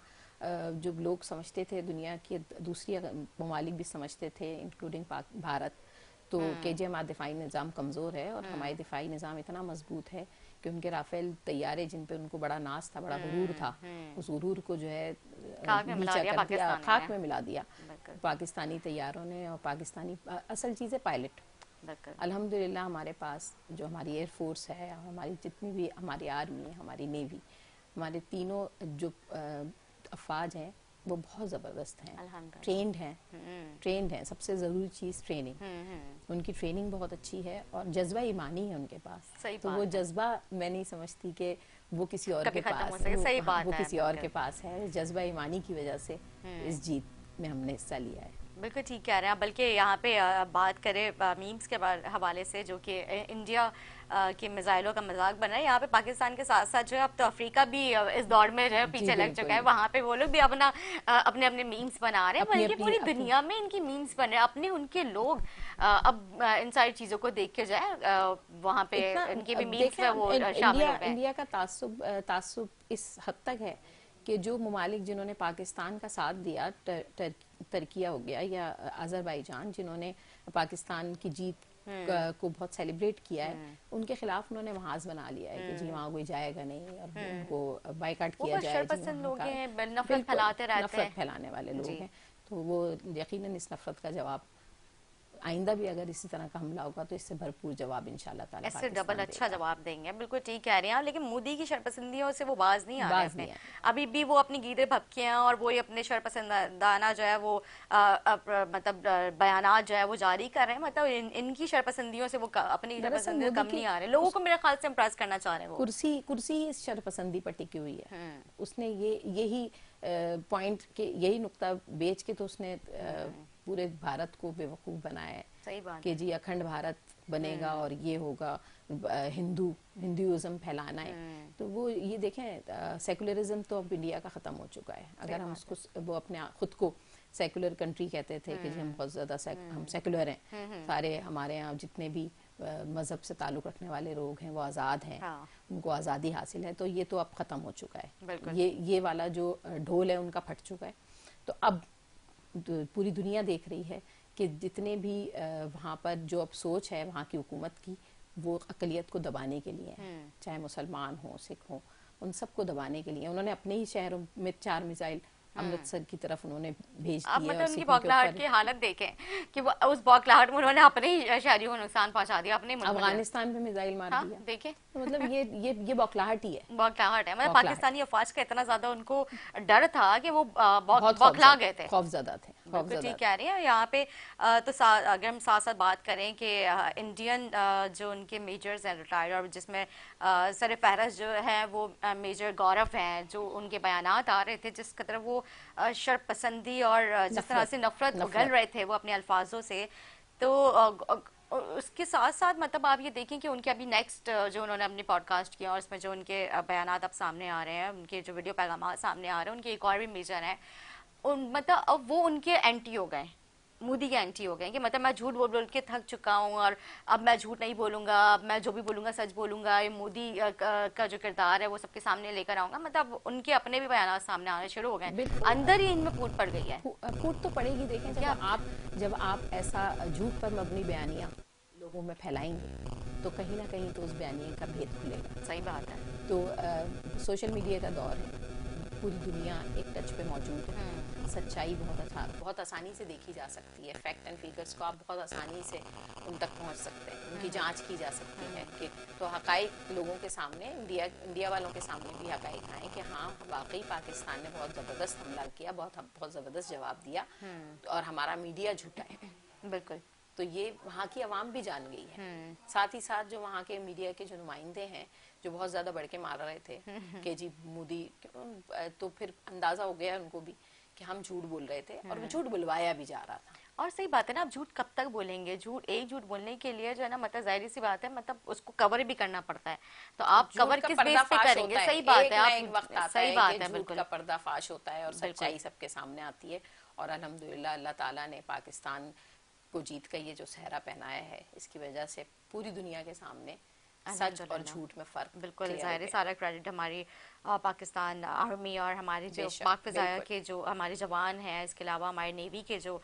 جو لوگ سمجھتے تھے، دنیا کے دوسری ممالک بھی سمجھتے تھے انکلوڈنگ بھارت، تو کہ ہمارا دفاعی نظام کمزور ہے، اور ہمارے دفاعی نظام اتنا مضبوط ہے کہ ان کے رافیل طیارے جن پہ ان کو بڑا ناز تھا، بڑا غرور تھا، اس غرور کو جو ہے نیچا کر دیا، خاک میں ملا دیا پاکستانی طیاروں نے. اور پاکستانی اصل چیز ہے پائلٹ. الحمدللہ ہمارے پاس جو ہماری ایئر فورس ہے، ہماری جتنی بھی ہماری آرمی ہے، ہماری نیوی، ہمارے تینوں جو افواج ہیں وہ بہت زبردست ہیں، ٹرینڈ ہیں. سب سے ضروری چیز ٹریننگ. ان کی ٹریننگ بہت اچھی ہے، اور جذبہ ایمانی ہے ان کے پاس. تو وہ جذبہ میں نہیں سمجھتی کہ وہ کسی اور کے پاس ہے، وہ کسی اور کے پاس ہے. جذبہ ایمانی کی وجہ سے اس جیت میں ہم نے حصہ لیا ہے. بالکل ٹھیک کہہ رہے ہیں. بلکہ یہاں پہ بات کریں میمز کے حوالے سے، جو کہ انڈیا کے میزائلوں کا مذاق بنا ہے، یہاں پہ پاکستان کے ساتھ ساتھ جو ہے اب تو افریقہ بھی اس دور میں جو ہے پیچھے لگ چکا ہے. وہاں پہ وہ لوگ بھی اپنے میمز بنا رہے ہیں، بلکہ پوری دنیا میں ان کی میمز بن رہے ہیں. اپنے ان کے لوگ اب ان ساری چیزوں کو دیکھ کے جو ہے وہاں پہ ان کی بھی میمز میں وہ شامل ہو گئے. انڈیا کا تعصب اس حد تک ہے کہ جو ممالک جنہوں نے پاکستان کا ساتھ دیا، ترکیہ ہو گیا یا آذربائیجان، جنہوں نے پاکستان کی جیت کو بہت سیلیبریٹ کیا ہے، ان کے خلاف انہوں نے محاذ بنا لیا ہے کہ جی وہاں کوئی جائے گا نہیں، اور ان کو بائیکاٹ کیا جائے. نفرت پھیلاتے رہتے ہیں، نفرت پھیلانے والے لوگ ہیں. تو وہ یقیناً اس نفرت کا جواب آئندہ بھی اگر اسی طرح کا حملہ ہوگا تو اس سے بھرپور جواب انشاءاللہ تعالیٰ اس سے ڈبل پاکستان اچھا دے گا. جواب دیں گے. بالکل ٹھیک کہہ رہے ہیں آپ. لیکن مودی کی شرپسندیوں سے وہ باز نہیں آ رہے باز اپنے. نہیں آ ابھی بھی وہ اپنی گیدے بھپکیاں اور وہی اپنے شرپسندانہ جو ہے وہ مطلب بیانات جو ہے وہ جاری کر رہے ہیں. مطلب ان کی شرپسندیوں سے وہ اپنی دراصل شرپسندیوں مودی کم کی نہیں آ رہے. لوگوں کو میرے خیال سے امپریس کرنا چاہ رہے ہیں وہ. کرسی ہی اس شرپسندی پر ٹکی ہوئی ہے. اس نے یہی پوائنٹ کہ یہی نقطہ بیچ کے تو اس نے پورے بھارت کو بے وقوف بنایا ہے. صحیح بات کہ جی اکھنڈ بھارت بنے گا اور یہ ہوگا, ہندوازم پھیلانا ہے. تو وہ یہ دیکھیں سیکولرزم تو اب انڈیا کا ختم ہو چکا ہے. اگر ہم اس کو وہ اپنے خود کو سیکولر کنٹری کہتے تھے کہ جی ہم بہت زیادہ ہم سیکولر ہیں, سارے ہمارے یہاں جتنے بھی مذہب سے تعلق رکھنے والے لوگ ہیں وہ آزاد ہیں, ان کو آزادی حاصل ہے. تو یہ تو اب ختم ہو چکا ہے. یہ والا جو ڈھول ہے ان کا پھٹ چکا ہے. تو اب پوری دنیا دیکھ رہی ہے کہ جتنے بھی وہاں پر جو اب سوچ ہے وہاں کی حکومت کی, وہ اقلیت کو دبانے کے لیے ہے, چاہے مسلمان ہوں سکھ ہوں, ان سب کو دبانے کے لیے. انہوں نے اپنے ہی شہروں میں 4 میزائل امرتسر کی طرف انہوں نے بھیج اب دیے. مطلب ان کی بوکھلاہٹ کی حالت دیکھیں کہ وہ اس بوکھلاہٹ میں انہوں نے اپنے ہی شہریوں کو نقصان پہنچا دیا, اپنے ملک میں. افغانستان پہ میزائل مار دیا. دیکھیں مطلب یہ بوکھلاہٹ ہی ہے. بوکھلاہٹ ہے. مطلب پاکستانی افواج کا اتنا زیادہ ان کو ڈر تھا کہ وہ بوکھلا گئے تھے, خوف زدہ تھے. بالکل ٹھیک کہہ رہی ہیں. یہاں پہ تو اگر ہم ساتھ ساتھ بات کریں کہ انڈین جو ان کے میجرز ہیں ریٹائرڈ, اور جس میں سر فہرست جو ہے وہ میجر گورو ہیں, جو ان کے بیانات آ رہے تھے جس قدر وہ شرپ پسندی اور جس طرح سے نفرت اگل رہے تھے وہ اپنے الفاظوں سے. تو اس کے ساتھ ساتھ مطلب آپ یہ دیکھیں کہ ان کے ابھی نیکسٹ جو انہوں نے اپنی پوڈ کاسٹ کیا اور اس میں جو ان کے بیانات اب سامنے آ رہے ہیں, ان کے جو ویڈیو پیغامات سامنے آ رہے ہیں, ان کے ایک اور بھی میجر ہیں, مطلب اب وہ ان کے اینٹی ہو گئے, مودی کے اینٹی ہو گئے کہ مطلب میں جھوٹ بول کے تھک چکا ہوں اور اب میں جھوٹ نہیں بولوں گا, اب میں جو بھی بولوں گا سچ بولوں گا. یہ مودی کا جو کردار ہے وہ سب کے سامنے لے کر آؤں گا. مطلب ان کے اپنے بھی بیانات سامنے آنے شروع ہو گئے, اندر ہی ان میں پھوٹ پڑ گئی ہے. پھوٹ تو پڑے گی. دیکھیں جب آپ ایسا جھوٹ پر مبنی بیانیاں لوگوں میں پھیلائیں گے تو کہیں نہ کہیں تو اس بیانیے کا بھید کھلے گا. صحیح بات ہے. تو سوشل میڈیا کا دور ہے, پوری دنیا ایک ٹچ پہ موجود ہے. سچائی بہت آسانی سے دیکھی جا سکتی ہے. فیکٹ اینڈ فیگرز کو آپ بہت آسانی سے ان تک پہنچ سکتے ہیں, ان کی جانچ کی جا سکتی ہے. کہ تو حقائق لوگوں کے سامنے, انڈیا والوں کے سامنے بھی حقائق آئیں کہ ہاں واقعی پاکستان نے بہت زبردست حملہ کیا, بہت زبردست جواب دیا, اور ہمارا میڈیا جھوٹا ہے. بالکل. تو یہ وہاں کی عوام بھی جان گئی ہے. ساتھ ہی ساتھ جو وہاں کے میڈیا کے جو نمائندے ہیں جو بہت زیادہ بڑھ کے مار رہے تھے کہ جی مودی, تو پھر اندازہ ہو گیا ان کو بھی کہ ہم جھوٹ بول رہے تھے اور وہ جھوٹ بلوایا بھی جا رہا تھا. اور صحیح بات ہے نا, آپ جھوٹ کب تک بولیں گے؟ ایک جھوٹ بولنے کے لیے جو ہے نا مطلب ظاہری سی بات ہے, مطلب اس کو کور بھی کرنا پڑتا ہے. تو آپ کور کس بیس پہ کریں گے؟ صحیح بات ہے. آپ صحیح بات ہے. بالکل کا پردہ فاش ہوتا ہے اور سچائی سب کے سامنے آتی ہے. اور الحمدللہ اللہ تعالیٰ نے پاکستان کو جیت کا یہ جو صحرا پہنایا ہے, اس کی وجہ سے پوری دنیا کے سامنے سچ اور جھوٹ میں فرق. بالکل ظاہر, سارا کریڈٹ ہماری پاکستان آرمی اور ہمارے جو پاک فضائیہ کے جو ہمارے جوان ہیں, اس کے علاوہ ہمارے نیوی کے جو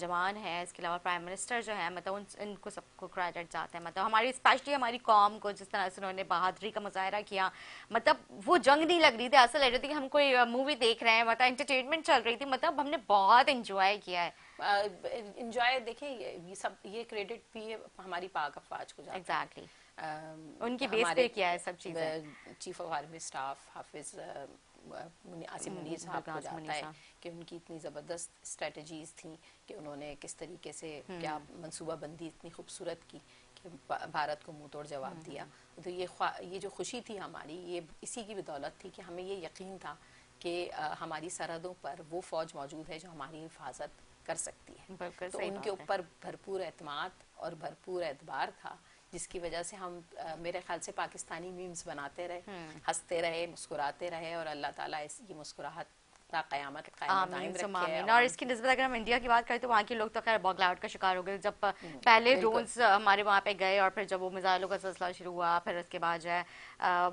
جوان ہیں, اس کے علاوہ پرائم منسٹر جو ہیں, مطلب ان کو سب کو کریڈٹ جاتے ہیں. مطلب ہماری اسپیشلی ہماری قوم کو جس طرح سے انہوں نے بہادری کا مظاہرہ کیا, مطلب وہ جنگ نہیں لگ رہی تھی, ایسا لگ رہی تھی کہ ہم کوئی مووی دیکھ رہے ہیں, مطلب انٹرٹینمنٹ چل رہی تھی. مطلب ہم نے بہت انجوائے کیا ہے. انجوائے دیکھیں یہ کریڈٹ بھی ہماری پاک افواج کو جاتا ہے. ایگزیکٹلی, ان کی بیس پہ کیا ہے سب چیزیں. چیف آف آرمی اسٹاف حافظ عاصم منیر صاحب کو جاتا ہے کہ ان کی اتنی زبردست اسٹریٹجیز تھیں کہ انہوں نے کس طریقے سے کیا منصوبہ بندی اتنی خوبصورت کی کہ بھارت کو منہ توڑ جواب دیا. تو یہ جو خوشی تھی ہماری, یہ اسی کی بدولت تھی کہ ہمیں یہ یقین تھا کہ ہماری سرحدوں پر وہ فوج موجود ہے جو ہماری حفاظت کر سکتی ہے. تو ان کے اوپر بھرپور اعتماد اور بھرپور اعتبار تھا, جس کی وجہ سے ہم میرے خیال سے پاکستانی میمز بناتے رہے, ہنستے رہے, مسکراتے رہے, اور اللہ تعالیٰ یہ مسکراہٹ تا قیامت قائم دائم رکھے. اور اس کی نسبت اگر ہم انڈیا کی بات کریں تو وہاں کے لوگ تو خیر بوکھلاہٹ کا شکار ہو گئے جب پہلے ڈرونز ہمارے وہاں پہ گئے, اور پھر جب وہ میزائلوں کا سلسلہ شروع ہوا, پھر اس کے بعد جو ہے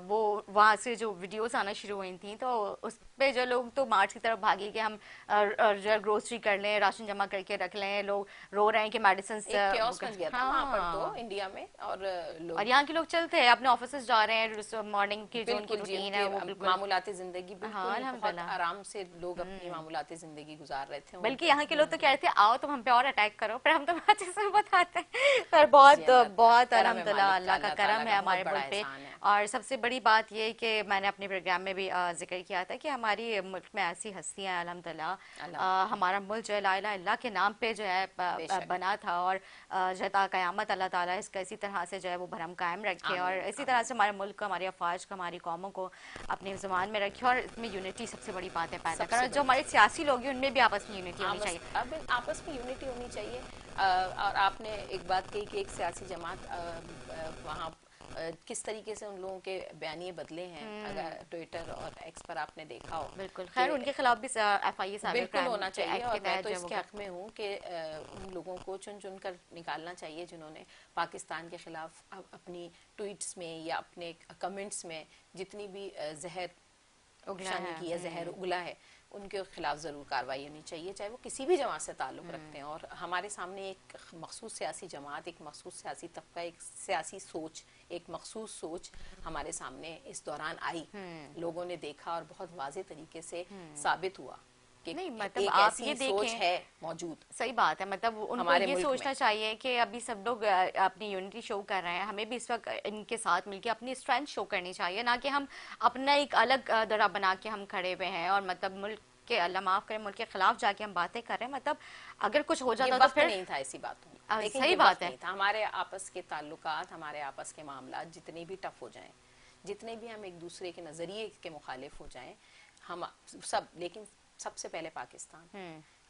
وہ وہاں سے جو ویڈیوز آنا شروع ہوئی تھیں, تو اس پہ جو لوگ تو مارچ کی طرف بھاگے کہ ہم جو ہے گروسری کر لیں, راشن جمع کر کے رکھ لیں. لوگ رو رہے ہیں کہ میڈیسنس کیوس بن گیا تھا وہاں پر تو انڈیا میں. اور یہاں کے لوگ چلتے ہیں اپنے آفیسز جا رہے ہیں, مارننگ کی جو ان کی روٹین ہے وہ معمولات زندگی بالکل بہت آرام سے لوگ اپنی معمولاتی زندگی گزار رہے تھے. بلکہ یہاں کے لوگ تو کہتے ہیں آؤ تم ہم پہ اور اٹیک کرو، پر ہم تو اچھے سے بتاتے ہیں. پر بہت بہت الحمدللہ اللہ کا کرم ہے ہمارے ملک پہ. اور سب سے بڑی بات یہ کہ میں نے اپنے پروگرام میں بھی ذکر کیا تھا کہ ہماری ملک میں ایسی ہستیاں ہیں الحمدللہ. ہمارا ملک جو ہے لا الہ اللہ کے نام پہ جو ہے بنا تھا، اور جو تا قیامت اللہ تعالیٰ اس کا اسی طرح سے جو ہے وہ بھرم قائم رکھے، اور اسی طرح سے ہمارے ملک کو، ہماری افواج کو، ہماری قوموں کو اپنی زبان میں رکھے، اور اس میں یونٹی سب سے بڑی بات ہے پیدا کرنا. جو ہمارے سیاسی لوگ ہیں ان میں بھی آپس میں یونٹی ہونی چاہیے. اب آپس میں یونٹی ہونی چاہیے. اور آپ نے ایک بات کہی کہ ایک سیاسی جماعت وہاں کس طریقے سے ان لوگوں کے بیانیے بدلے ہیں. اگر ٹویٹر اور ایکس پر آپ نے دیکھا ہو، بالکل خیر ان کے خلاف بھی ایف آئی اے بالکل ہونا چاہیے. اور میں تو اس کے حق میں ہوں کہ ان لوگوں کو چن چن کر نکالنا چاہیے جنہوں نے پاکستان کے خلاف اپنی ٹویٹس میں یا اپنے کمنٹس میں جتنی بھی زہر اگلانی کی ہے، زہر اگلا ہے، ان کے خلاف ضرور کارروائی ہونی چاہیے، چاہے وہ کسی بھی جماعت سے تعلق رکھتے ہیں. اور ہمارے سامنے ایک مخصوص سیاسی جماعت، ایک مخصوص سیاسی طبقہ، ایک سیاسی سوچ، ایک مخصوص سوچ ہمارے سامنے اس دوران آئی. لوگوں نے دیکھا اور بہت واضح طریقے سے ثابت ہوا کہ نہیں مطلب ایک آپ ایسی یہ سوچ دیکھیں، ہے موجود. صحیح بات ہے. مطلب ان کو یہ سوچنا چاہیے کہ ابھی سب لوگ اپنی یونٹی شو کر رہے ہیں، ہمیں بھی اس وقت ان کے ساتھ مل کے اپنی اسٹرینتھ شو کرنی چاہیے، نہ کہ ہم اپنا ایک الگ درا بنا کے ہم کھڑے ہوئے ہیں اور مطلب ملک کے اللہ معاف کرے ملک کے خلاف جا کے ہم باتیں کر رہے ہیں. مطلب اگر کچھ ہو جاتا تو پھر نہیں تھا ایسی باتوں میں. صحیح بات ہے. ہمارے آپس کے تعلقات، ہمارے آپس کے معاملات جتنے بھی ٹف ہو جائیں، جتنے بھی ہم ایک دوسرے کے نظریے کے مخالف ہو جائیں، ہم سب، لیکن سب سے پہلے پاکستان،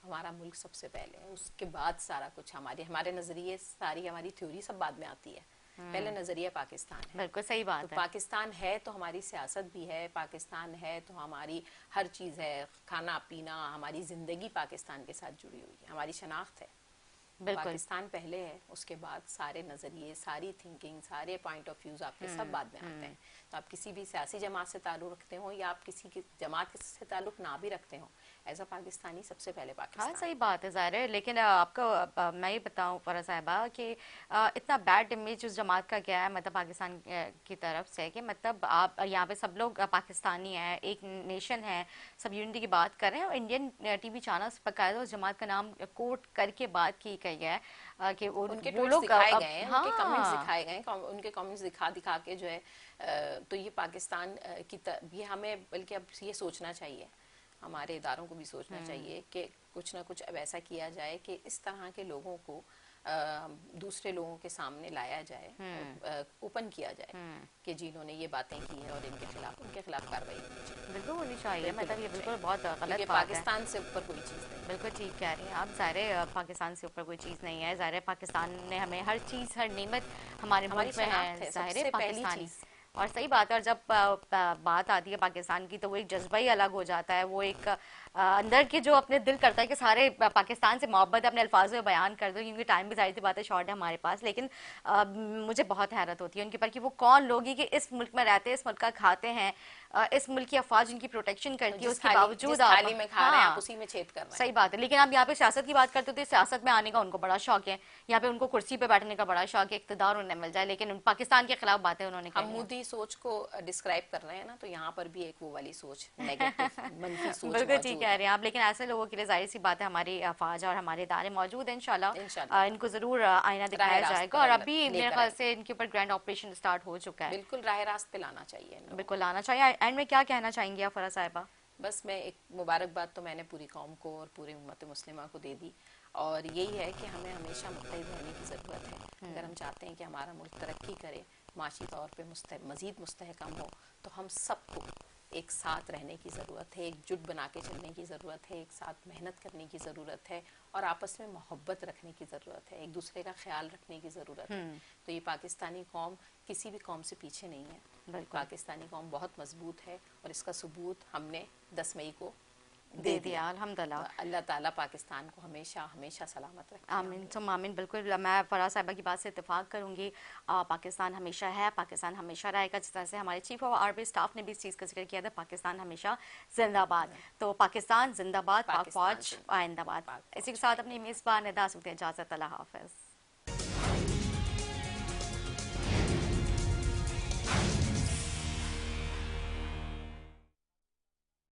ہمارا ملک سب سے پہلے ہے. اس کے بعد سارا کچھ ہمارے نظریے، ساری ہماری تھیوری سب بعد میں آتی ہے. پہلے نظریہ پاکستان ہے. بالکل صحیح بات ہے. پاکستان ہے تو ہماری سیاست بھی ہے، پاکستان ہے تو ہماری ہر چیز ہے، کھانا پینا، ہماری زندگی پاکستان کے ساتھ جڑی ہوئی ہے، ہماری شناخت ہے. پاکستان پہلے ہے، اس کے بعد سارے نظریے، ساری تھنکنگ، سارے پوائنٹ آف ویوز آپ کے سب بعد میں آتے ہیں. تو آپ کسی بھی سیاسی جماعت سے تعلق رکھتے ہوں یا آپ کسی کی جماعت سے تعلق نہ بھی رکھتے ہوں، ایز اے پاکستانی سب سے پہلے پاکستان. ہاں صحیح بات ہے ظاہر ہے. لیکن آپ کو میں یہ بتاؤں فرح صاحبہ کہ اتنا بیڈ امیج اس جماعت کا کیا ہے مطلب پاکستان کی طرف سے، کہ مطلب آپ یہاں پہ سب لوگ پاکستانی ہیں، ایک نیشن ہے، سب یونٹی کی بات کر رہے ہیں، اور انڈین ٹی وی چینلز باقاعدہ اس جماعت کا نام کوٹ کر کے بات کی گئی ہے کہ ان کے ٹویٹس دکھائے گئے ہیں، ان کے کمنٹس دکھائے گئے ہیں، ان کے کمنٹس دکھا کے جو ہے. تو یہ پاکستان کی یہ ہمیں بلکہ اب یہ سوچنا چاہیے، ہمارے اداروں کو بھی سوچنا چاہیے کہ کچھ نہ کچھ اب ایسا کیا جائے کہ اس طرح کے لوگوں کو دوسرے لوگوں کے سامنے لایا جائے، اوپن کیا جائے کہ جنہوں نے یہ باتیں کی ہیں اور ان کے خلاف کارروائی ہونی چاہیے. بالکل ہونی چاہیے. مطلب یہ بالکل بہت غلط بات ہے. پاکستان سے اوپر کوئی چیز نہیں. بالکل ٹھیک کہہ رہی ہیں آپ. ظاہر پاکستان سے اوپر کوئی چیز نہیں ہے. ظاہر پاکستان نے ہمیں ہر چیز، ہر نعمت ہمارے ملک میں ہے. ظاہر پاکستانی، اور صحیح بات ہے. اور جب بات آتی ہے پاکستان کی تو وہ ایک جذبہ ہی الگ ہو جاتا ہے. وہ ایک اندر کے جو اپنے دل کرتا ہے کہ سارے پاکستان سے محبت اپنے الفاظ میں بیان کر دو، کیونکہ ٹائم بھی ظاہر سی بات ہے شارٹ ہے ہمارے پاس. لیکن مجھے بہت حیرت ہوتی ہے ان کے اوپر کہ وہ کون لوگ ہیں کہ اس ملک میں رہتے ہیں، اس ملک کا کھاتے ہیں، اس ملک کی افواج ان کی پروٹیکشن کرتی ہے، اس کے باوجود آپ میں کھا رہے ہیں آپ اسی میں چھید کر رہے ہیں. صحیح بات ہے. لیکن آپ یہاں پہ سیاست کی بات کرتے تو سیاست میں آنے کا ان کو بڑا شوق ہے، یہاں پہ ان کو کرسی پہ بیٹھنے کا بڑا شوق ہے، اقتدار انہیں مل جائے. لیکن پاکستان کے خلاف باتیں انہوں نے ہم مودی سوچ کو ڈسکرائب کر رہے ہیں نا، تو یہاں پر بھی ایک وہ والی سوچ، نیگیٹو منفی سوچ بالکل ٹھیک کہہ رہے ہیں آپ. لیکن ایسے لوگوں کے لیے ظاہر سی بات ہے ہماری افواج اور ہمارے ادارے موجود ہیں، انشاءاللہ ان کو ضرور آئینہ دکھایا جائے گا. اور ابھی میرے خیال سے ان کے اوپر گرینڈ آپریشن اسٹارٹ ہو چکا ہے. بالکل راہ راست پہ لانا چاہیے. بالکل لانا چاہیے. اینڈ میں کیا کہنا چاہیں گی آپ فرح صاحبہ؟ بس میں ایک مبارکباد تو میں نے پوری قوم کو اور پورے امت مسلمہ کو دے دی، اور یہی ہے کہ ہمیں ہمیشہ متحد رہنے کی ضرورت ہے. اگر ہم چاہتے ہیں کہ ہمارا ملک ترقی کرے، معاشی طور پہ مزید مستحکم ہو، تو ہم سب کو ایک ساتھ رہنے کی ضرورت ہے، ایک جٹ بنا کے چلنے کی ضرورت ہے، ایک ساتھ محنت کرنے کی ضرورت ہے، اور آپس میں محبت رکھنے کی ضرورت ہے، ایک دوسرے کا خیال رکھنے کی ضرورت ہے. تو یہ پاکستانی قوم کسی بھی قوم سے پیچھے نہیں ہے. پاکستانی قوم بہت مضبوط ہے، اور اس کا ثبوت ہم نے 10 مئی کو دے دیا. الحمدللہ. اللہ تعالیٰ پاکستان کو ہمیشہ ہمیشہ سلامت رکھے. آمین ثم آمین. بالکل میں فرح صاحبہ کی بات سے اتفاق کروں گی. پاکستان ہمیشہ ہے، پاکستان ہمیشہ رہے گا. جس طرح سے ہمارے چیف آف آرمی اسٹاف نے بھی اس چیز کا ذکر کیا تھا، پاکستان ہمیشہ زندہ باد. تو پاکستان زندہ باد، پاک فوج آئندہ باد. اسی کے ساتھ اپنی میزبان ندا سے اجازت. اللہ حافظ.